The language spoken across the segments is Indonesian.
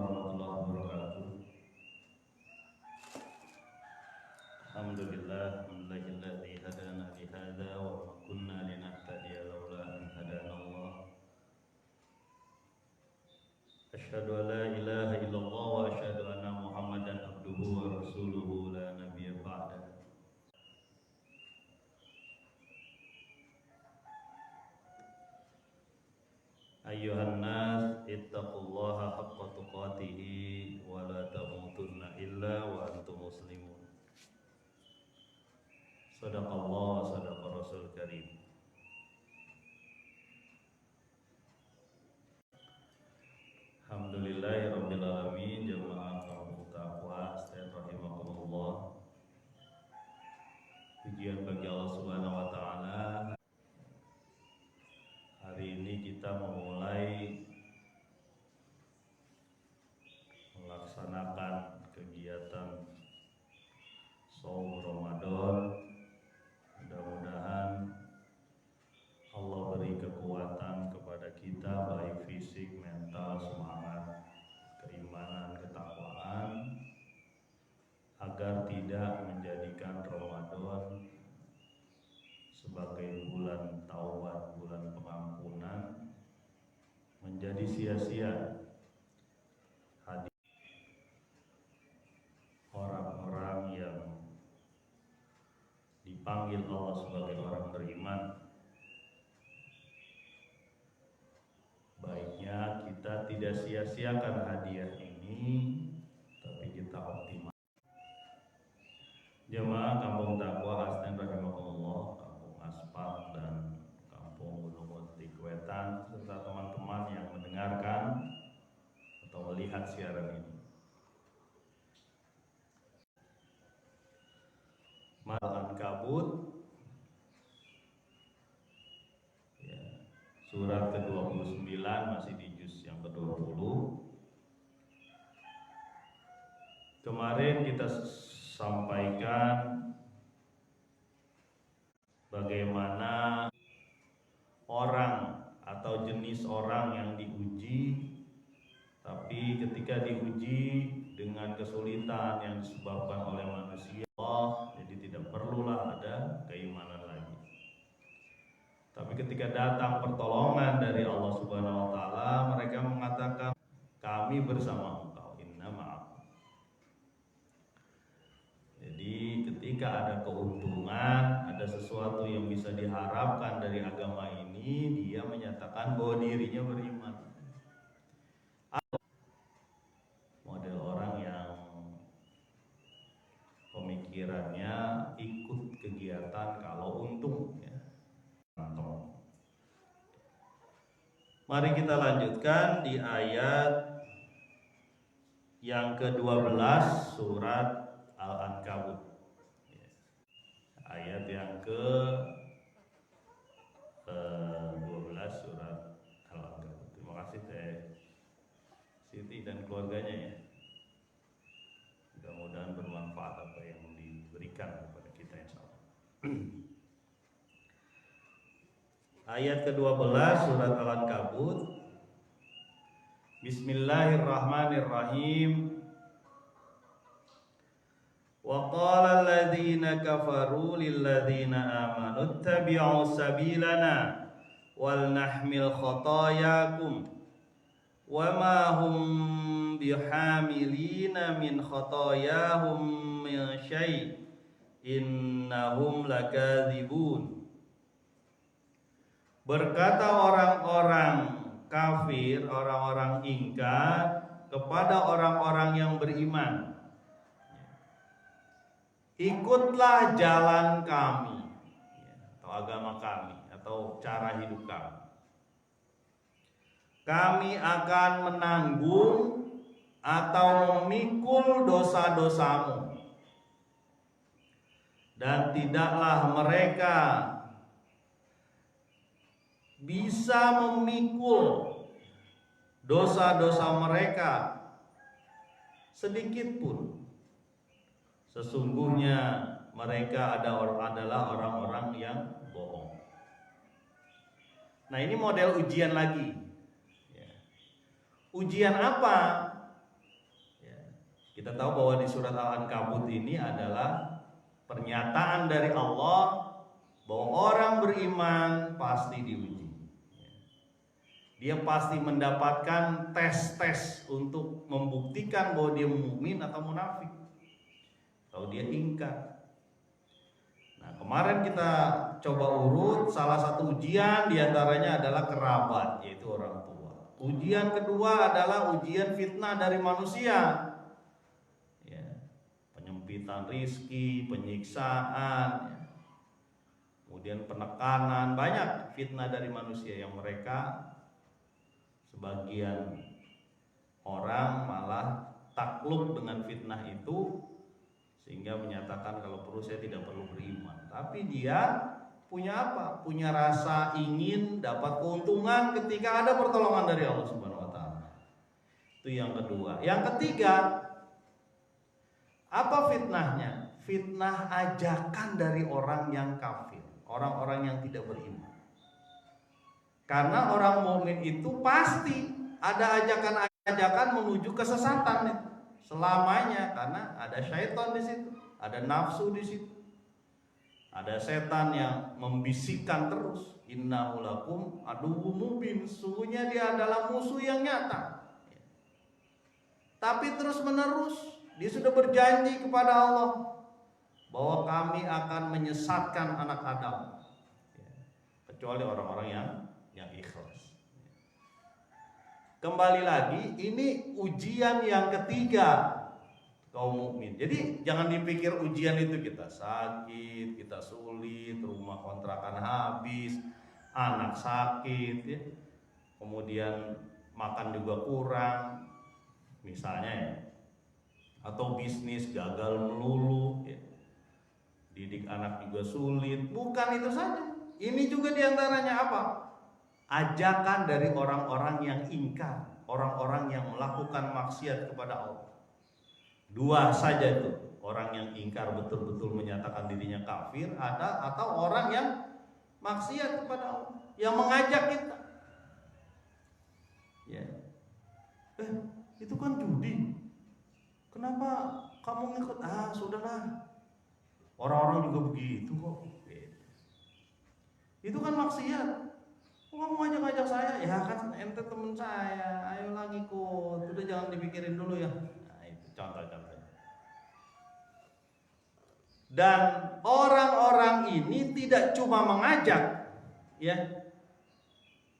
warahmatullahi wabarakatuh. Alhamdulillahilladzi hadana li hadza wa ma kunna linahtadiya laula an hadana Allah. Asyhadu an la ilaha illallah wa asyhadu anna Muhammadan abduhu wa rasuluhu la nabiyya ba'da. Ayyuhan nas ittaqullaha haqqa tuqatih wa la tamutunna illa wa antum muslimun. Sadaqallah wa sadaqa rasul karim. Alhamdulillahirabbil alamin, jamaah kaum taqwa sekalian rahimakumullah. Pujian bagi Allah Subhanahu wa taala. Hari ini kita memulai melaksanakan kegiatan Shaum Ramadan. Mudah-mudahan Allah beri kekuatan kepada kita, baik fisik, mental, semangat, keimanan, ketakwaan, agar tidak menjadikan Ramadan sebagai bulan taubat, bulan pengampunan, menjadi sia-sia. Hadir orang-orang yang dipanggil Allah sebagai orang beriman, baiknya kita tidak sia-siakan hadiah ini, tapi kita optimal. Jemaah Kampung Taqwa Asnen rahimakumullah, Kampung Aspak dan Kampung Gunung Moti Wetan, serta teman-teman yang mendengarkan atau melihat siaran ini. Al-Ankabut ya, surat ke-29, masih di juz yang ke-20. Kemarin kita sampaikan bagaimana orang atau jenis orang yang diuji, tapi ketika diuji dengan kesulitan yang disebabkan oleh manusia, jadi tidak perlulah ada keimanan lagi. Tapi ketika datang pertolongan dari Allah Subhanahu wa taala, mereka mengatakan, kami bersama engkau, inna ma'akum. Jadi ketika ada keuntungan, ada sesuatu yang bisa diharapkan dari agama ini, dia menyatakan bahwa dirinya beriman. Model orang yang pemikirannya ikut kegiatan kalau untung ya. Mari kita lanjutkan di ayat yang ke-12 surat Al-Ankabut. Ayat yang ke-12 surat Al-Ankabut. Terima kasih Teh Siti dan keluarganya ya. Mudah-mudahan bermanfaat apa yang diberikan kepada kita insyaallah. Ayat ke-12 surat Al-Ankabut. Bismillahirrahmanirrahim. Wa qala alladziina kafaru lil ladziina aamanu ittabi'u sabilana wal nahmil khotayakum wa ma hum bihamilina min khotayahum min syai' innahum lakadzibun. Berkata orang-orang kafir, orang-orang ingkar kepada orang-orang yang beriman, ikutlah jalan kami atau agama kami atau cara hidup kami. Kami akan menanggung atau memikul dosa-dosamu, dan tidaklah mereka bisa memikul dosa-dosa mereka sedikit pun. Sesungguhnya mereka adalah orang-orang yang bohong. Nah, ini model ujian lagi. Ujian apa? Kita tahu bahwa di surat Al-Ankabut ini adalah pernyataan dari Allah bahwa orang beriman pasti diuji. Dia pasti mendapatkan tes-tes untuk membuktikan bahwa dia mukmin atau munafik, atau dia ingkar. Nah, kemarin kita coba urut salah satu ujian diantaranya adalah kerabat, yaitu orang tua. Ujian kedua adalah ujian fitnah dari manusia, ya, penyempitan rizki, penyiksaan, ya. Kemudian penekanan, banyak fitnah dari manusia yang mereka sebagian orang malah takluk dengan fitnah itu sehingga menyatakan kalau perlu saya tidak perlu beriman. Tapi dia punya apa? Punya rasa ingin dapat keuntungan ketika ada pertolongan dari Allah Subhanahu wa taala. Itu yang kedua. Yang ketiga, apa fitnahnya? Fitnah ajakan dari orang yang kafir, orang-orang yang tidak beriman. Karena orang mukmin itu pasti ada ajakan-ajakan menuju kesesatan itu selamanya, karena ada syaitan di situ, ada nafsu di situ, ada setan yang membisikkan terus, innahu lakum aduwwum mubin, sesungguhnya dia adalah musuh yang nyata. Tapi terus menerus dia sudah berjanji kepada Allah bahwa kami akan menyesatkan anak Adam, kecuali orang-orang yang ikhlas. Kembali lagi, ini ujian yang ketiga kaum mukmin. Jadi jangan dipikir ujian itu kita sakit, kita sulit, rumah kontrakan habis, anak sakit, ya. Kemudian makan juga kurang, misalnya, ya. Atau bisnis gagal melulu, ya. Didik anak juga sulit. Bukan itu saja. Ini juga diantaranya apa? Ajakan dari orang-orang yang ingkar, orang-orang yang melakukan maksiat kepada Allah. Dua saja itu, orang yang ingkar betul-betul menyatakan dirinya kafir, atau orang yang maksiat kepada Allah, yang mengajak kita. Ya. Itu kan judi. Kenapa kamu ngikut? Sudahlah. Orang-orang juga begitu kok. Itu kan maksiat. Kamu ngajak-ngajak saya, ya kan ente temen saya, ayolah ngikut. Udah jangan dipikirin dulu ya. Nah, itu contoh-contohnya. Dan orang-orang ini tidak cuma mengajak, ya.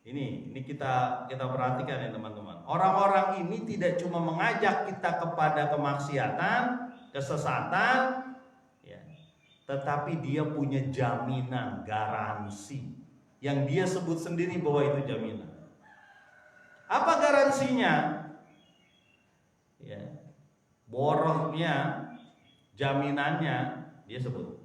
Ini kita perhatikan ya teman-teman. Orang-orang ini tidak cuma mengajak kita kepada kemaksiatan, kesesatan, ya. Tetapi dia punya jaminan, garansi yang dia sebut sendiri bahwa itu jaminan. Apa garansinya? Ya. Borohnya, jaminannya dia sebut.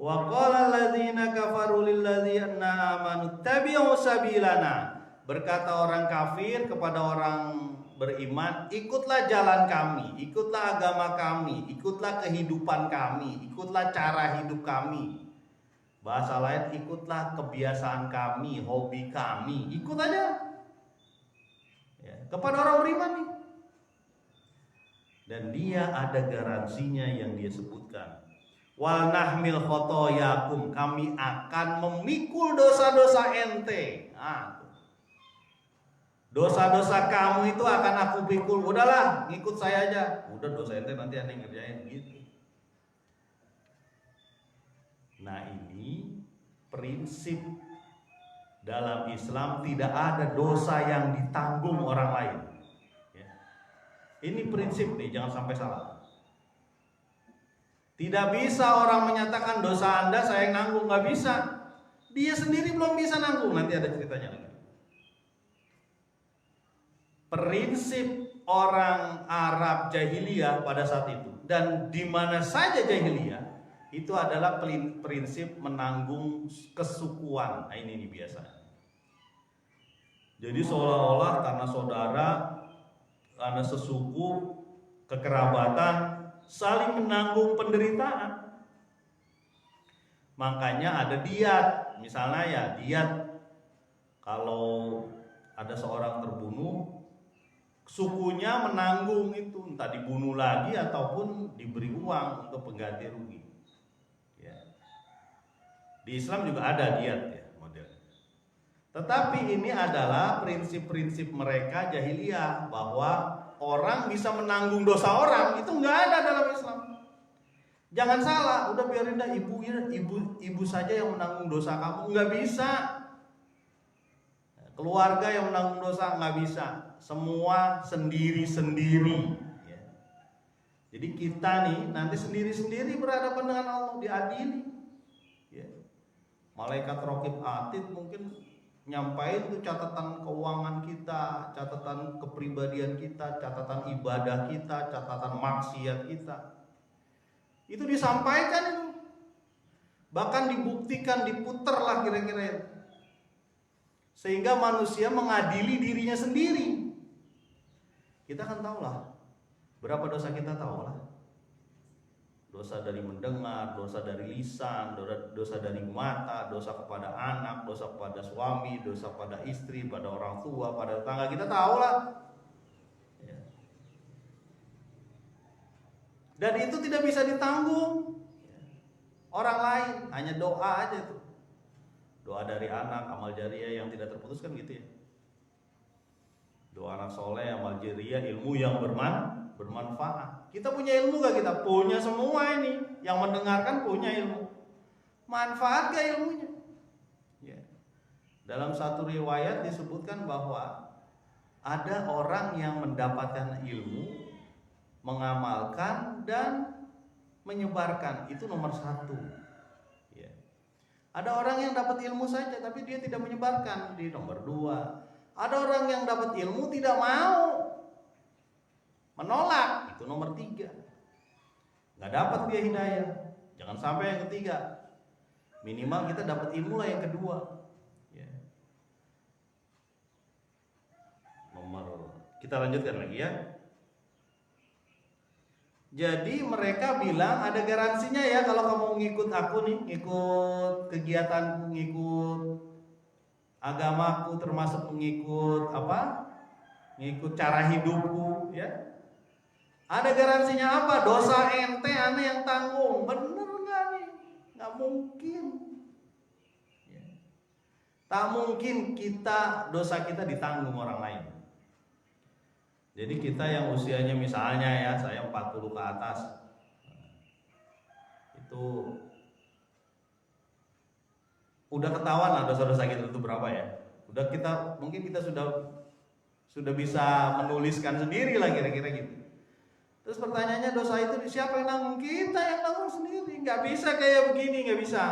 Wa qala alladziina kafaru lil ladziina aamanu tabi'u sabilana. Berkata orang kafir kepada orang beriman, ikutlah jalan kami, ikutlah agama kami, ikutlah kehidupan kami, ikutlah cara hidup kami. Bahasa lain, ikutlah kebiasaan kami, hobi kami, ikut aja. Ya, kepada orang beriman nih. Dan dia ada garansinya yang dia sebutkan. Wal nahmil khotoyakum, kami akan memikul dosa-dosa ente. Dosa-dosa kamu itu akan aku pikul. Udahlah, ngikut saya aja. Udah, dosa ente nanti aneh ngerjain gitu. Nah, ini prinsip dalam Islam, tidak ada dosa yang ditanggung orang lain. Ya. Ini prinsip nih, jangan sampai salah. Tidak bisa orang menyatakan dosa Anda saya yang nanggung, nggak bisa. Dia sendiri belum bisa nanggung, nanti ada ceritanya lagi. Prinsip orang Arab jahiliyah pada saat itu, dan di mana saja jahiliyah, itu adalah prinsip menanggung kesukuan. Nah, ini biasa. Jadi seolah-olah karena saudara, karena sesuku, kekerabatan, saling menanggung penderitaan. Makanya ada diat. Misalnya ya diat, kalau ada seorang terbunuh, sukunya menanggung itu, entah dibunuh lagi ataupun diberi uang untuk pengganti rugi. Ya. Di Islam juga ada diat ya modelnya. Tetapi ini adalah prinsip-prinsip mereka jahiliyah, bahwa orang bisa menanggung dosa orang, itu nggak ada dalam Islam. Jangan salah, udah biarin dah ibu saja yang menanggung dosa kamu, nggak bisa. Keluarga yang menanggung dosa nggak bisa, semua sendiri-sendiri. Ya. Jadi kita nih nanti sendiri-sendiri berhadapan dengan Allah, diadili. Ya. Malaikat Raqib Atid mungkin nyampain tuh catatan keuangan kita, catatan kepribadian kita, catatan ibadah kita, catatan maksiat kita. Itu disampaikan itu. Bahkan dibuktikan, diputer lah kira-kira itu. Sehingga manusia mengadili dirinya sendiri. Kita kan tahu lah, berapa dosa kita tahu lah. Dosa dari mendengar, dosa dari lisan, dosa dari mata, dosa kepada anak, dosa kepada suami, dosa pada istri, pada orang tua, pada tetangga, kita tahu lah. Ya. Dan itu tidak bisa ditanggung orang lain, hanya doa aja tuh. Doa dari anak, amal jariah yang tidak terputus kan gitu ya. Doa anak soleh, amal jariah, ilmu yang bermanfaat. Kita punya ilmu gak kita? Punya semua ini. Yang mendengarkan punya ilmu. Manfaat gak ilmunya? Ya. Dalam satu riwayat disebutkan bahwa ada orang yang mendapatkan ilmu, mengamalkan dan menyebarkan. Itu nomor 1. Ya. Ada orang yang dapat ilmu saja tapi dia tidak menyebarkan, di nomor 2. Ada orang yang dapat ilmu tidak mau, menolak, itu nomor 3. Nggak dapat dia hidayah. Jangan sampai yang ketiga. Minimal kita dapat ilmu lah yang kedua. Ya. Kita lanjutkan lagi ya. Jadi mereka bilang ada garansinya ya kalau kamu ngikut aku nih, ngikut kegiatanku, ngikut agamaku, termasuk mengikut ngikut cara hidupku ya. Ada garansinya apa? Dosa ente aneh yang tanggung. Bener nggak nih? Nggak mungkin ya. Tak mungkin dosa kita ditanggung orang lain. Jadi kita yang usianya misalnya ya, saya 40 ke atas, itu udah ketahuan lah dosa-dosa kita itu berapa ya. Mungkin kita sudah bisa menuliskan sendiri lah kira-kira gitu. Terus pertanyaannya, dosa itu siapa yang nanggung? Kita yang nanggung sendiri. Nggak bisa kayak begini, nggak bisa.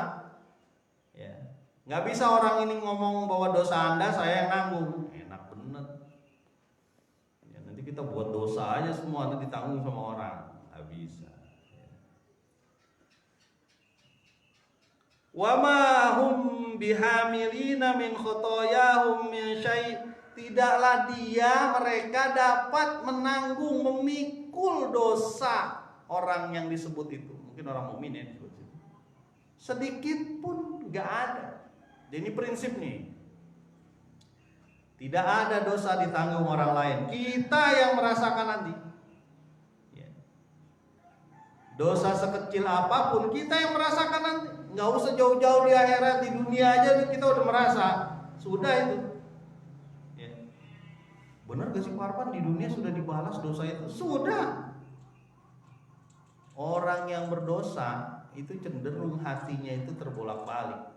Ya, nggak bisa orang ini ngomong bahwa dosa Anda saya yang nanggung. Enak bener. Ya, nanti kita buat dosa aja semua nanti ditanggung sama orang. Nggak bisa. Wa ma hum bihamilina min khotoyahum min syai'. Tidaklah mereka dapat menanggung, memikul dosa orang yang disebut itu. Mungkin orang mukmin ya disebut itu. Sedikit pun gak ada. Jadi ini prinsip nih. Tidak ada dosa ditanggung orang lain. Kita yang merasakan nanti. Dosa sekecil apapun kita yang merasakan nanti. Gak usah jauh-jauh di akhirat, di dunia aja kita udah merasa. Sudah itu. Benar gak sih Pak Arfan, di dunia sudah dibalas dosa itu? Sudah. Orang yang berdosa itu cenderung hatinya itu terbolak-balik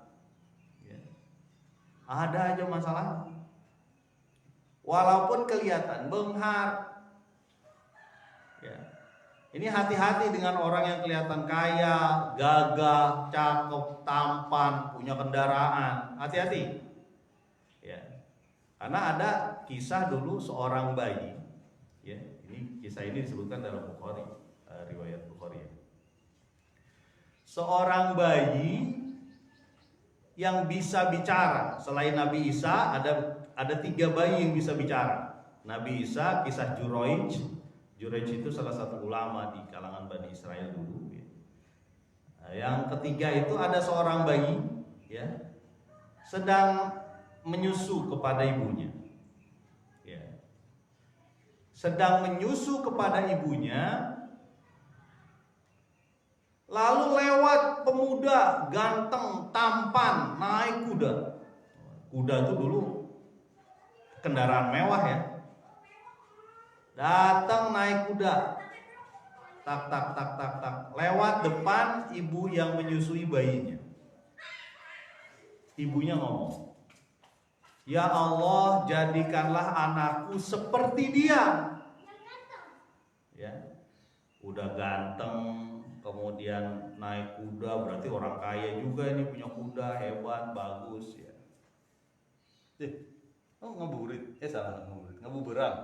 ya. Ada aja masalah. Walaupun kelihatan benghar ya. Ini hati-hati dengan orang yang kelihatan kaya, gagah, cakep, tampan, punya kendaraan. Hati-hati ya. Karena ada kisah dulu seorang bayi, ya, kisah ini disebutkan dalam Bukhari, riwayat Bukhari. Ya. Seorang bayi yang bisa bicara selain Nabi Isa, ada 3 bayi yang bisa bicara. Nabi Isa, kisah Juraij itu salah satu ulama di kalangan Bani Israel dulu. Ya. Nah, yang ketiga itu ada seorang bayi, ya, sedang menyusu kepada ibunya. Ya. sedang menyusu kepada ibunya, lalu lewat pemuda ganteng, tampan, naik kuda. Kuda itu dulu kendaraan mewah ya. Datang naik kuda, tak tak tak tak tak, lewat depan ibu yang menyusui bayinya. Ibunya ngomong, "Ya Allah, jadikanlah anakku seperti dia." Ya, udah ganteng, kemudian naik kuda, berarti orang kaya juga ini, punya kuda hebat, bagus ya. Ngabuburit, salah ngabuburit, ngabuberang.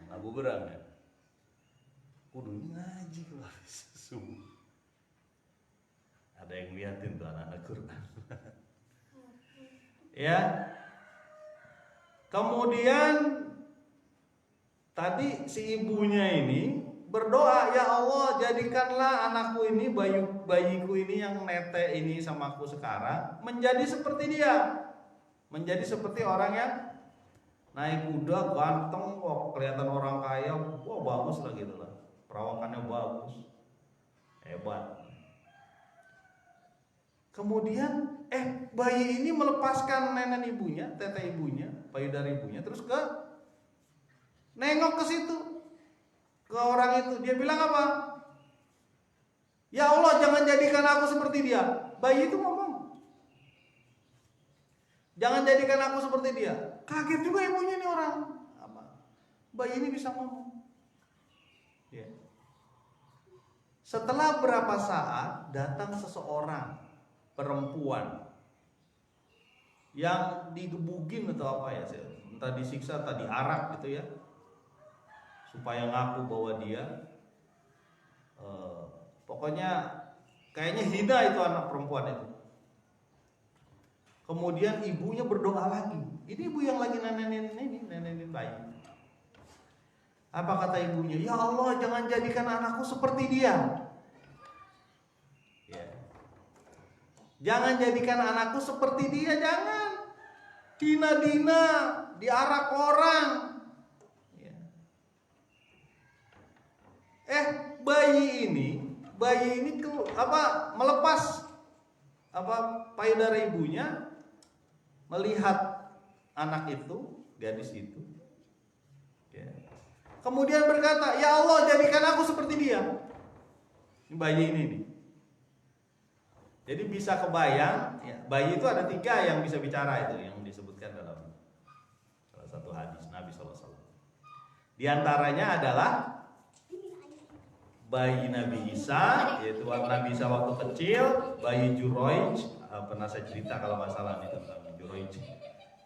Ngabuberang ya. Kudunya ngaji keluar subuh. Ada yang liatin tuh anak-anak Quran. Ya. Kemudian tadi si ibunya ini berdoa, "Ya Allah, jadikanlah anakku ini, bayiku ini yang nete ini sama aku sekarang menjadi seperti dia. Menjadi seperti orang yang naik kuda, ganteng, wah kelihatan orang kaya, wah bagus lah gitu lah. Perawakannya bagus. Hebat." Kemudian bayi ini melepaskan nenek ibunya, tete ibunya, payudara ibunya, terus nengok ke situ, ke orang itu. Dia bilang apa? "Ya Allah, jangan jadikan aku seperti dia." Bayi itu ngomong, "Jangan jadikan aku seperti dia." Kaget juga ibunya nih orang. Apa? Bayi ini bisa ngomong. Ya. Setelah berapa saat datang seseorang perempuan yang digebugin atau apa ya, entah disiksa, entah diarak gitu ya, supaya ngaku bahwa dia pokoknya kayaknya hina itu anak perempuan itu. Kemudian ibunya berdoa lagi. Ini ibu yang lagi nenenin bayi. Apa kata ibunya? "Ya Allah, jangan jadikan anakku seperti dia." Jangan jadikan anakku seperti dia, jangan. Dina-dina, diarak orang. Ya. Bayi ini melepas payudara ibunya, melihat anak itu, gadis itu. Ya. Kemudian berkata, "Ya Allah, jadikan aku seperti dia." Ini bayi ini nih. Jadi bisa kebayang, ya, bayi itu ada 3 yang bisa bicara itu, yang disebutkan dalam salah satu hadis Nabi SAW. Di antaranya adalah bayi Nabi Isa, yaitu Nabi Isa waktu kecil, bayi Juraij, pernah saya cerita kalau nggak salah nih tentang Juraij.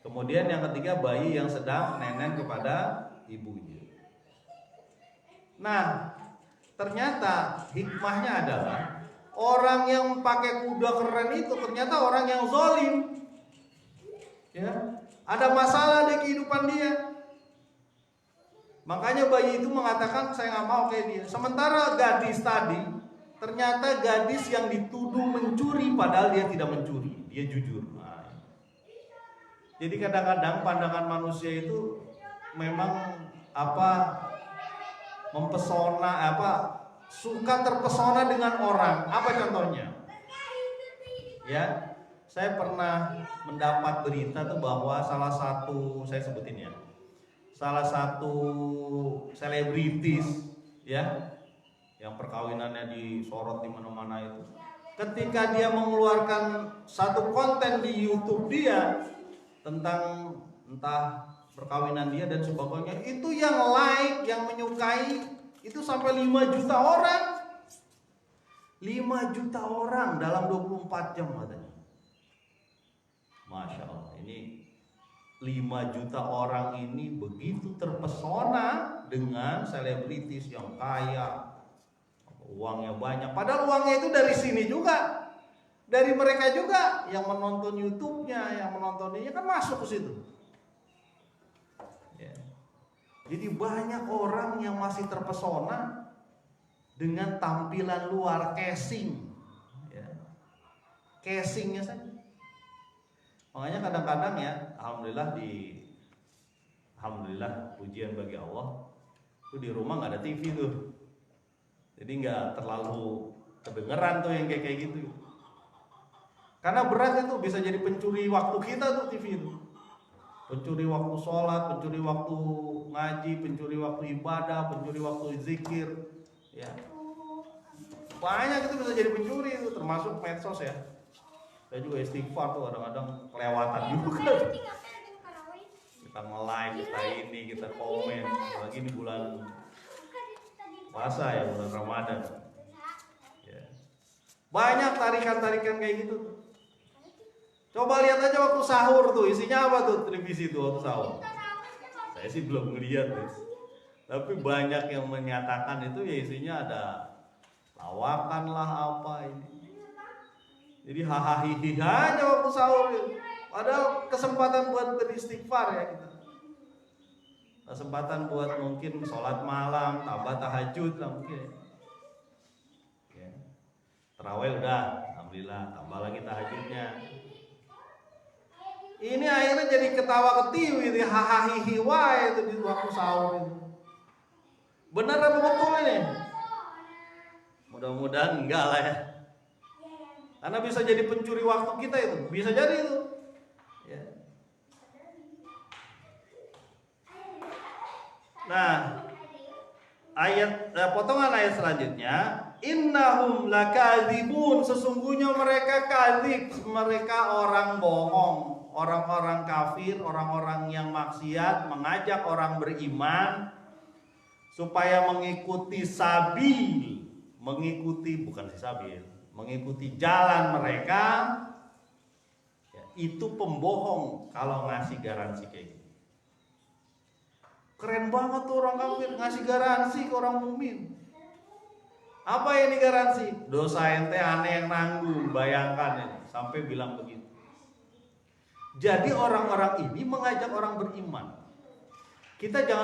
Kemudian yang ketiga, bayi yang sedang nenen kepada ibunya. Nah, ternyata hikmahnya adalah orang yang pakai kuda keren itu ternyata orang yang zalim. Ya, ada masalah di kehidupan dia. Makanya bayi itu mengatakan, "Saya nggak mau kayak dia." Sementara gadis tadi ternyata gadis yang dituduh mencuri padahal dia tidak mencuri, dia jujur. Nah, jadi kadang-kadang pandangan manusia itu memang mempesona, suka terpesona dengan orang. Apa contohnya? Ya, saya pernah mendapat berita tuh bahwa salah satu, saya sebutin ya, salah satu selebritis ya, yang perkawinannya disorot di mana-mana itu, ketika dia mengeluarkan satu konten di YouTube dia tentang entah perkawinan dia dan sebagainya, itu yang like, yang menyukai itu sampai 5 juta orang. 5 juta orang dalam 24 jam katanya. Masya Allah, ini 5 juta orang ini begitu terpesona dengan selebritis yang kaya, uangnya banyak. Padahal uangnya itu dari sini juga, dari mereka juga yang menonton YouTube-nya, yang menontonnya kan masuk ke situ. Ya. Jadi banyak orang yang masih terpesona dengan tampilan luar, casing, ya. Casingnya saja. Makanya kadang-kadang ya, alhamdulillah di alhamdulillah pujian bagi Allah, itu di rumah nggak ada TV tuh, jadi nggak terlalu kedengeran tuh yang kayak gitu. Karena berat itu bisa jadi pencuri waktu kita tuh TV itu. Pencuri waktu sholat, pencuri waktu ngaji, pencuri waktu ibadah, pencuri waktu zikir, ya. Banyak itu bisa jadi pencuri itu, termasuk medsos ya. Saya juga istighfar tuh kadang-kadang kelewatan juga. Kita nge-like, kita ini, kita komen, apalagi ini bulan puasa ya, bulan Ramadan. Ya. Banyak tarikan-tarikan kayak gitu. Coba lihat aja waktu sahur tuh, isinya apa tuh televisi tuh waktu sahur. Saya sih belum ngeliat ya. Tapi banyak yang menyatakan itu ya isinya ada lawakan lah apa ini. Jadi hahaha aja waktu sahur ya. Padahal kesempatan buat beristighfar ya kita. Kesempatan buat mungkin sholat malam, tambah tahajud lah mungkin. Ya. Tarawih udah, alhamdulillah, tambah lagi tahajudnya. Ini akhirnya jadi ketawa ketiwi, hahaha wae itu di waktu sahur itu. Benar apa betul ini? Mudah-mudahan enggak lah ya. Karena bisa jadi pencuri waktu kita itu, bisa jadi itu. Ya. Nah, potongan ayat selanjutnya, innahum lakadzibun, sesungguhnya mereka kadzib, mereka orang bohong, orang-orang kafir, orang-orang yang maksiat, mengajak orang beriman supaya mengikuti sabil, mengikuti jalan mereka, ya, itu pembohong kalau ngasih garansi kayak gitu. Keren banget tuh orang kafir ngasih garansi ke orang mukmin. Apa ini garansi? Dosa ente aneh yang nanggung, bayangkan ini, sampai bilang begitu. Jadi orang-orang ini mengajak orang beriman. Kita jangan